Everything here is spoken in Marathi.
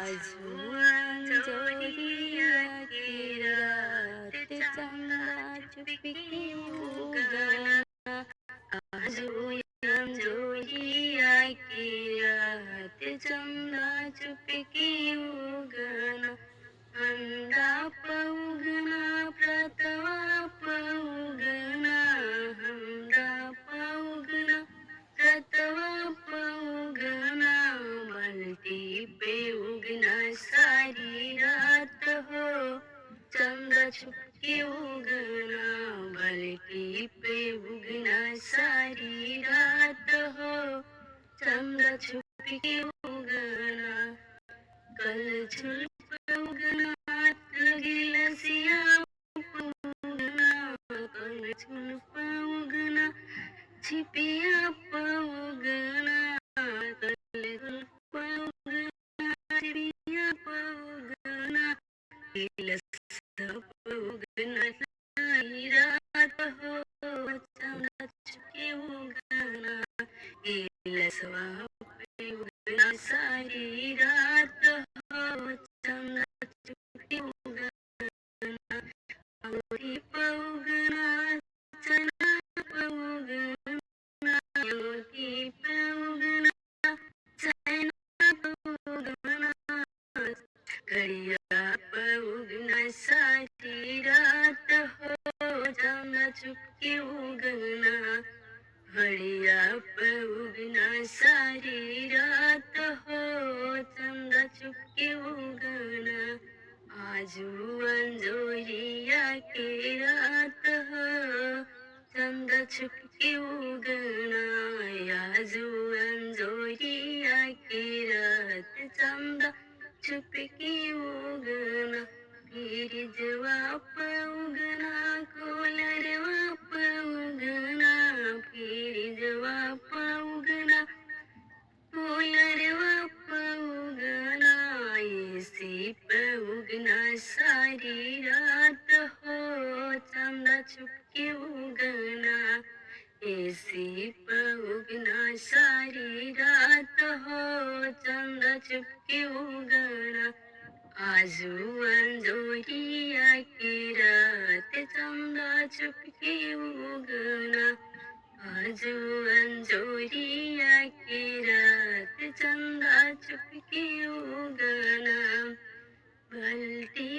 आजू अंजोरिया की रात चंदा चुपके उगना आजू अंजोरिया की रात चंदा चुपके उगना अंगा पौगना प्रतवा पौगना अंगा पौगना प्रतवा पौगना बलती पे उगना सारी रात हो चंदा छुपके उगना बलती पे उगना सारी रात हो चंदा छुपके उगना कल छुप उगना लगी सिया उगना कल छुप उगना छिपिया पौगना कल छुप उगना छिपिया पौगना उगना सारी रात हो चंदा छुपके उगना लसवा उगना सारी रात हो चंदा छुपके उगना अंगूठी पौगना चना पौगना अंगूठी पौगना चना पौगना घड़िया पौगना सारी रात हो चंदा छुपके उगना घड़िया पौगना सारी रात हो चंदा छुपके उगना आजू अंजोरिया की रात हो चंदा छुपके उगना आजू अंजोरिया की रात चंदा छुपके उगना फिर जवाब उगना कोलरवा उगना फिर जवाब उगना कोलरवा उगना इसी उगना सारी रात हो चंदा छुपके उगना इसी उगना सारी रात हो चंदा छुपके उगना आजू अंजोरिया की रात चंदा छुपके उगना आजू अंजोरिया की रात चंदा छुपके उगना भलती